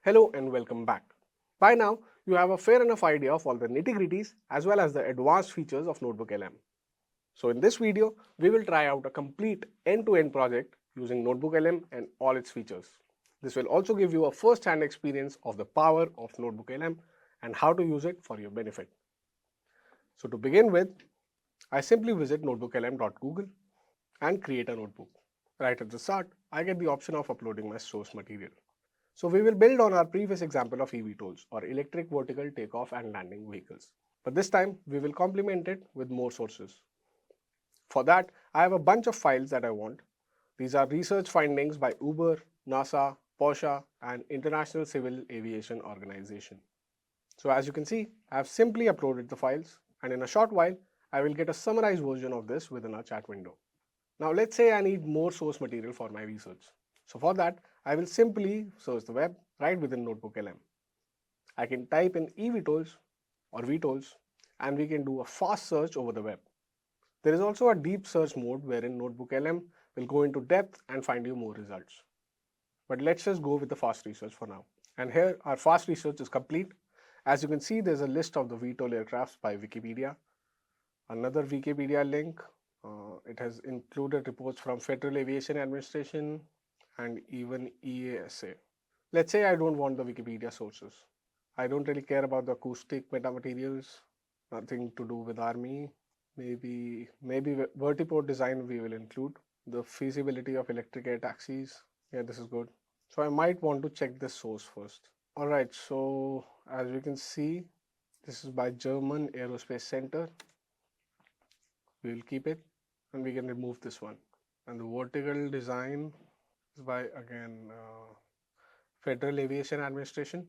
Hello and welcome back. By now, you have a fair enough idea of all the nitty-gritties as well as the advanced features of NotebookLM. So in this video, we will try out a complete end-to-end project using NotebookLM and all its features. This will also give you a first-hand experience of the power of NotebookLM and how to use it for your benefit. So to begin with, I simply visit notebooklm.google and create a notebook. Right at the start, I get the option of uploading my source material. So we will build on our previous example of eVTOLs or electric vertical takeoff and landing vehicles. But this time we will complement it with more sources. For that, I have a bunch of files that I want. These are research findings by Uber, NASA, Porsche and International Civil Aviation Organization. So as you can see, I have simply uploaded the files and in a short while, I will get a summarized version of this within our chat window. Now let's say I need more source material for my research. So for that, I will simply search the web right within NotebookLM. I can type in eVTOLs or VTOLs and we can do a fast search over the web. There is also a deep search mode wherein NotebookLM will go into depth and find you more results. But let's just go with the fast research for now. And here our fast research is complete. As you can see, there's a list of the VTOL aircrafts by Wikipedia. Another Wikipedia link. It has included reports from Federal Aviation Administration and even EASA. Let's say I don't want the Wikipedia sources. I don't really care about the acoustic metamaterials, nothing to do with army. Maybe vertiport design we will include. The feasibility of electric air taxis. Yeah, this is good. So I might want to check this source first. Alright, so as we can see, this is by German Aerospace Center. We will keep it and we can remove this one. And the vertical design is by again Federal Aviation Administration.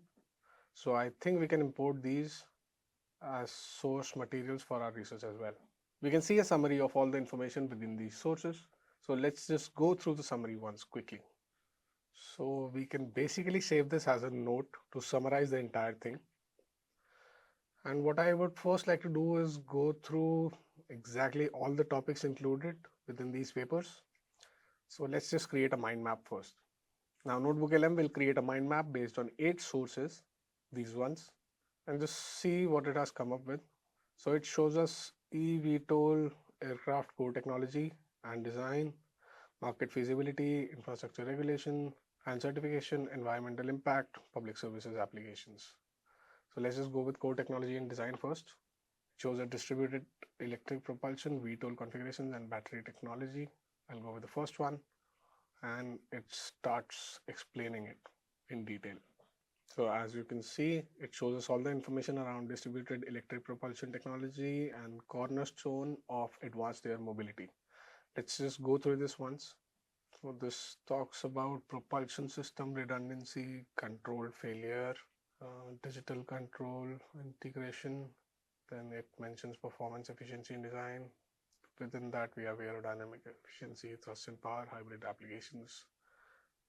So I think we can import these as source materials for our research as well. We can see a summary of all the information within these sources. So let's just go through the summary once quickly. So we can basically save this as a note to summarize the entire thing. And what I would first like to do is go through exactly all the topics included within these papers. So let's just create a mind map first. Now NotebookLM will create a mind map based on 8 sources, these ones, and just see what it has come up with. So it shows us eVTOL aircraft core technology and design, market feasibility, infrastructure regulation and certification, environmental impact, public services applications. So let's just go with core technology and design first. It shows a distributed electric propulsion, VTOL configurations and battery technology. I'll go with the first one and it starts explaining it in detail. So as you can see, it shows us all the information around distributed electric propulsion technology and cornerstone of advanced air mobility. Let's just go through this once. So this talks about propulsion system redundancy, control failure, digital control, integration. Then it mentions performance efficiency and design. Within that, we have aerodynamic efficiency, thrust and power, hybrid applications.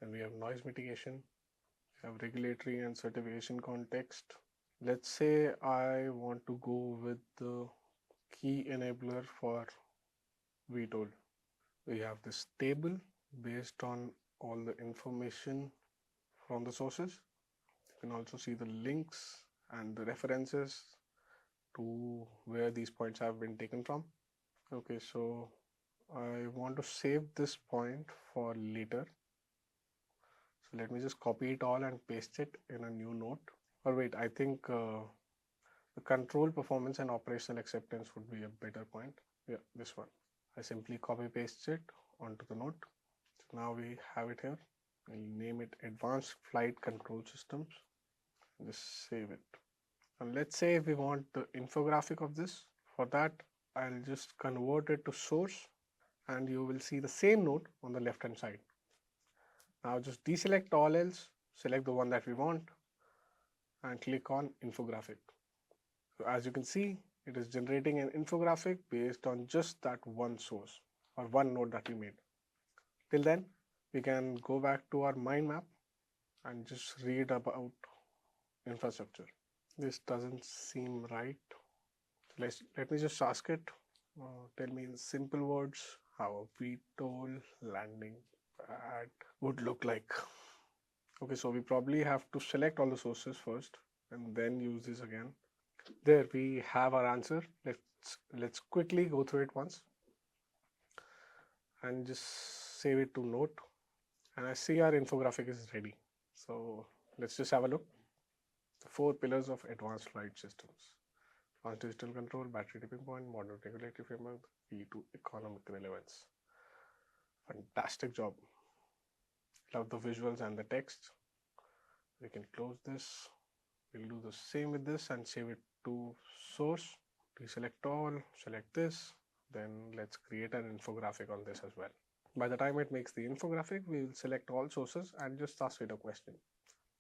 Then we have noise mitigation. We have regulatory and certification context. Let's say I want to go with the key enabler for VTOL. We have this table based on all the information from the sources. You can also see the links and the references to where these points have been taken from. Okay, so I want to save this point for later. So let me just copy it all and paste it in a new note. Or wait, I think the control performance and operational acceptance would be a better point. Yeah, this one. I simply copy paste it onto the note. So now we have it here. I'll name it Advanced Flight Control Systems. Just save it. And let's say if we want the infographic of this, for that I'll just convert it to source and you will see the same note on the left hand side. Now just deselect all else, select the one that we want and click on infographic. So as you can see, it is generating an infographic based on just that one source or one node that we made. Till then, we can go back to our mind map and just read about infrastructure. This doesn't seem right. So let me just ask it. Tell me in simple words how a VTOL landing pad would look like. Okay, so we probably have to select all the sources first and then use this again. There we have our answer. Let's quickly go through it once and just save it to note. And I see our infographic is ready. So let's just have a look. The 4 pillars of advanced flight systems: advanced digital control, battery tipping point, modern regulatory framework, key to economic relevance. Fantastic job. Love the visuals and the text. We can close this. We'll do the same with this and save it to source. Deselect all, select this. Then let's create an infographic on this as well. By the time it makes the infographic, we will select all sources and just ask it a question.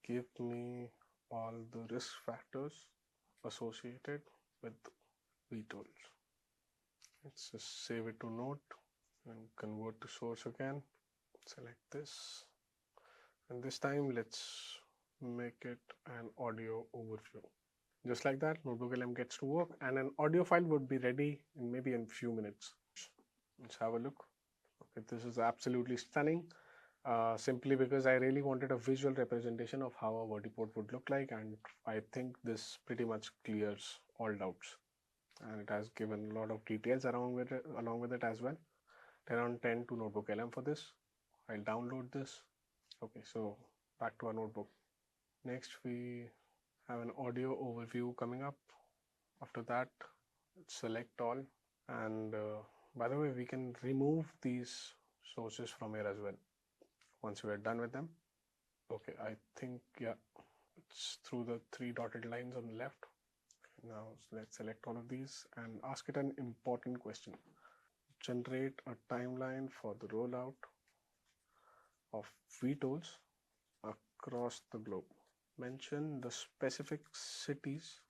Give me all the risk factors associated with VTOLs. Let's just save it to note and convert to source again. Select this. And this time let's make it an audio overview. Just like that, NotebookLM gets to work and an audio file would be ready in maybe a few minutes. Let's have a look. Okay, this is absolutely stunning. Simply because I really wanted a visual representation of how a vertiport would look like, and I think this pretty much clears all doubts. And it has given a lot of details along with it as well. 10 on 10 to NotebookLM for this. I'll download this. Okay, so back to our notebook. Next we have an audio overview coming up. After that, select all, and by the way, we can remove these sources from here as well once we are done with them. Okay, I think, yeah, it's through the 3 dotted lines on the left. Now let's select all of these and ask it an important question. Generate a timeline for the rollout of VTOLs across the globe. Mention the specific cities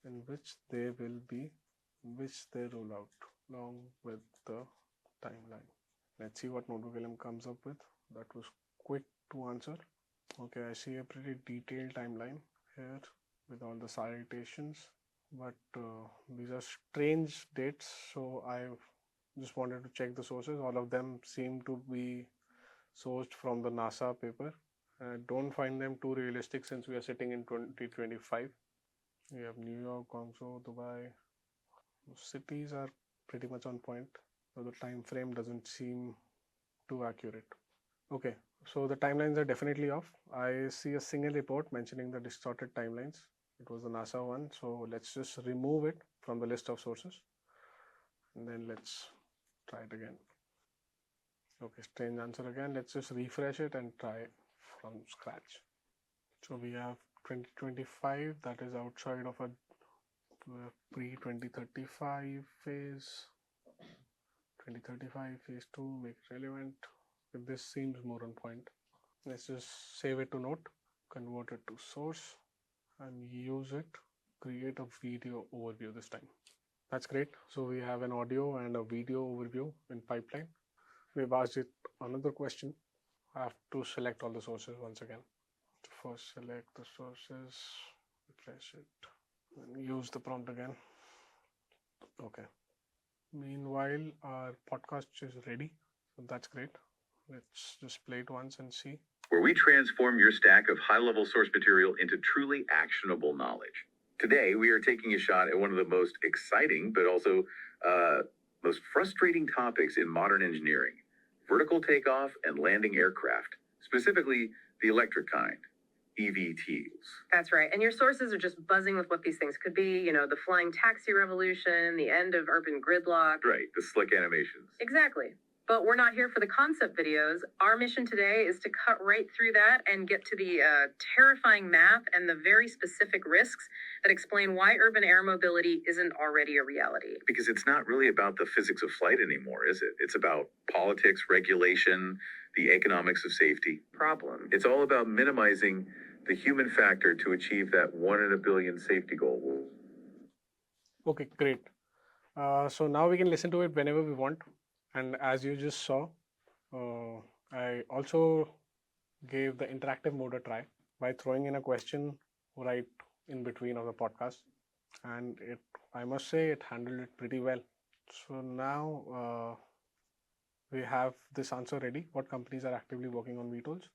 in which they roll out along with the timeline. Let's see what NotebookLM comes up with. That was quick to answer. Okay, I see a pretty detailed timeline here with all the citations, but these are strange dates, so I just wanted to check the sources. All of them seem to be sourced from the NASA paper. I don't find them too realistic since we are sitting in 2025. We have New York, Guangzhou, Dubai. Cities are pretty much on point, so the time frame doesn't seem too accurate. Okay, so the timelines are definitely off. I see a single report mentioning the distorted timelines. It was the NASA one, so let's just remove it from the list of sources and then let's try it again. Okay, strange answer again. Let's just refresh it and try from scratch. So we have 2025, that is outside of a pre-2035 phase. 2035 phase 2, make it relevant. This seems more on point. Let's just save it to note, convert it to source, and use it. Create a video overview this time. That's great. So we have an audio and a video overview in pipeline. We've asked it another question. I have to select all the sources once again. First select the sources, refresh it, and use the prompt again. Okay. Meanwhile, our podcast is ready. So that's great. Let's just play it once and see. Where we transform your stack of high-level source material into truly actionable knowledge. Today, we are taking a shot at one of the most exciting, but also most frustrating topics in modern engineering: vertical takeoff and landing aircraft, specifically the electric kind, EVTs. That's right. And your sources are just buzzing with what these things could be. You know, the flying taxi revolution, the end of urban gridlock. Right, the slick animations. Exactly. But we're not here for the concept videos. Our mission today is to cut right through that and get to the terrifying math and the very specific risks that explain why urban air mobility isn't already a reality. Because it's not really about the physics of flight anymore, is it? It's about politics, regulation, the economics of safety. Problem. It's all about minimizing the human factor to achieve that 1 in a billion safety goal. Okay, great. So now we can listen to it whenever we want. And as you just saw, I also gave the interactive mode a try by throwing in a question right in between of the podcast. And I must say, it handled it pretty well. So now we have this answer ready. What companies are actively working on VTOLs?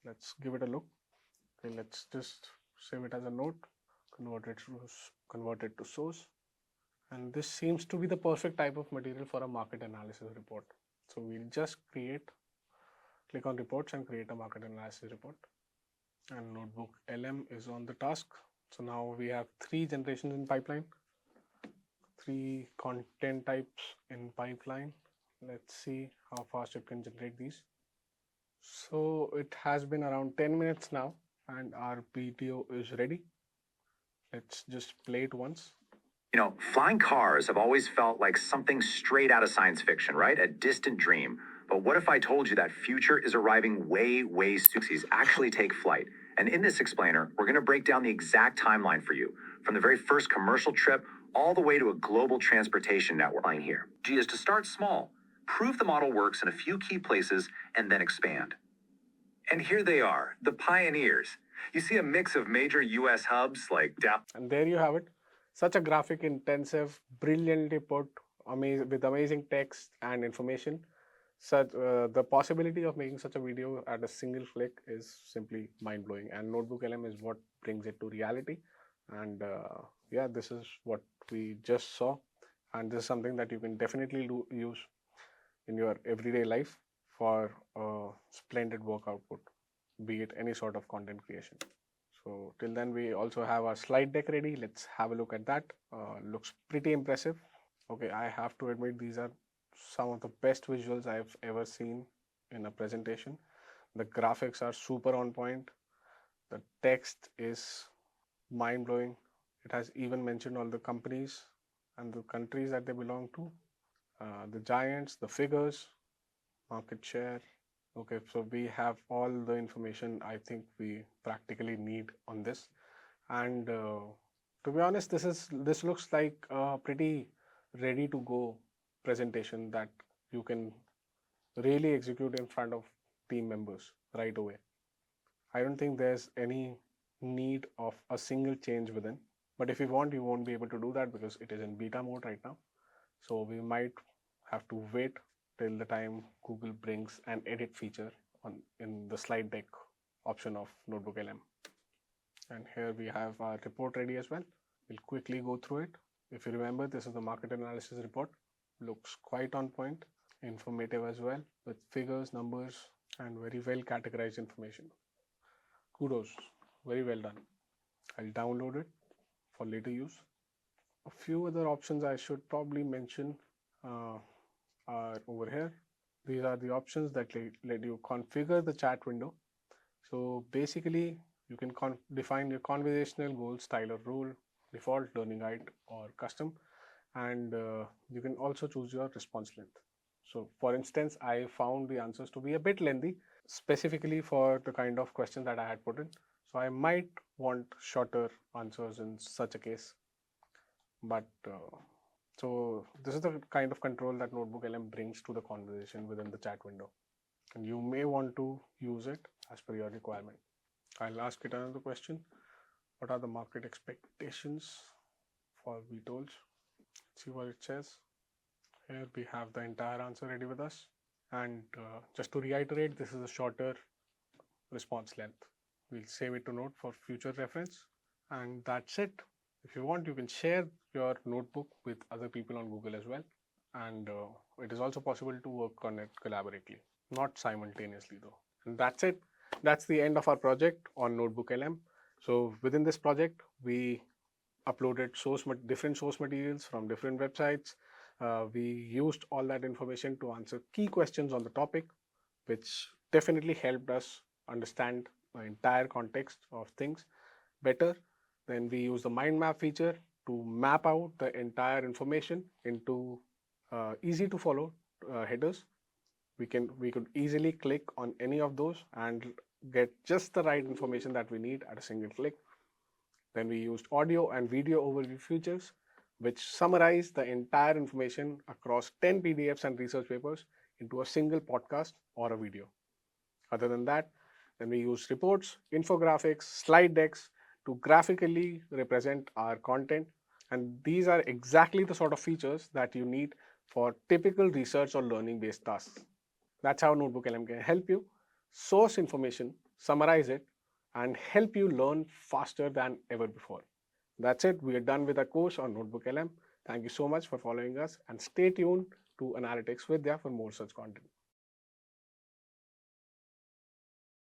Let's give it a look. Okay, let's just save it as a note, convert it to source. And this seems to be the perfect type of material for a market analysis report. So we'll just click on reports and create a market analysis report. And NotebookLM is on the task. So now we have 3 generations in pipeline, 3 content types in pipeline. Let's see how fast it can generate these. So it has been around 10 minutes now and our video is ready. Let's just play it once. You know, flying cars have always felt like something straight out of science fiction, right? A distant dream. But what if I told you that future is arriving way soon? These actually take flight. And in this explainer, we're going to break down the exact timeline for you, from the very first commercial trip all the way to a global transportation network. Line here. G is to start small, prove the model works in a few key places, and then expand. And here they are, the pioneers. You see a mix of major US hubs like Dallas. And there you have it. Such a graphic intensive, brilliantly put, with amazing text and information. The possibility of making such a video at a single click is simply mind-blowing, and NotebookLM is what brings it to reality. And yeah, this is what we just saw, and this is something that you can definitely use in your everyday life for a splendid work output, be it any sort of content creation. So till then, we also have our slide deck ready. Let's have a look at that. Looks pretty impressive. Okay, I have to admit these are some of the best visuals I've ever seen in a presentation. The graphics are super on point. The text is mind-blowing. It has even mentioned all the companies and the countries that they belong to, the giants, the figures, market share. Okay, so we have all the information I think we practically need on this. And to be honest, this looks like a pretty ready to go presentation that you can really execute in front of team members right away. I don't think there's any need of a single change within, but if you want, you won't be able to do that because it is in beta mode right now. So we might have to wait till the time Google brings an edit feature in the slide deck option of NotebookLM. And here we have our report ready as well. We'll quickly go through it. If you remember, this is the market analysis report. Looks quite on point, informative as well, with figures, numbers, and very well categorized information. Kudos, very well done. I'll download it for later use. A few other options I should probably mention are over here. These are the options that let you configure the chat window. So basically, you can define your conversational goal, style or rule, default, learning guide, or custom. And you can also choose your response length. So for instance, I found the answers to be a bit lengthy, specifically for the kind of question that I had put in. So I might want shorter answers in such a case. But so this is the kind of control that NotebookLM brings to the conversation within the chat window. And you may want to use it as per your requirement. I'll ask it another question. What are the market expectations for VTOLs? See what it says. Here we have the entire answer ready with us. And just to reiterate, this is a shorter response length. We'll save it to note for future reference. And that's it. If you want, you can share your notebook with other people on Google as well. And it is also possible to work on it collaboratively, not simultaneously though. And that's it. That's the end of our project on NotebookLM. So within this project, we uploaded different source materials from different websites. We used all that information to answer key questions on the topic, which definitely helped us understand the entire context of things better. Then we use the mind map feature to map out the entire information into easy to follow headers. We could easily click on any of those and get just the right information that we need at a single click. Then we used audio and video overview features, which summarize the entire information across 10 PDFs and research papers into a single podcast or a video. Other than that, then we use reports, infographics, slide decks to graphically represent our content. And these are exactly the sort of features that you need for typical research or learning based tasks. That's how NotebookLM can help you source information summarize it, and help you learn faster than ever before. That's it. We are done with our course on NotebookLM. Thank you so much for following us and stay tuned to Analytics Vidhya for more such content.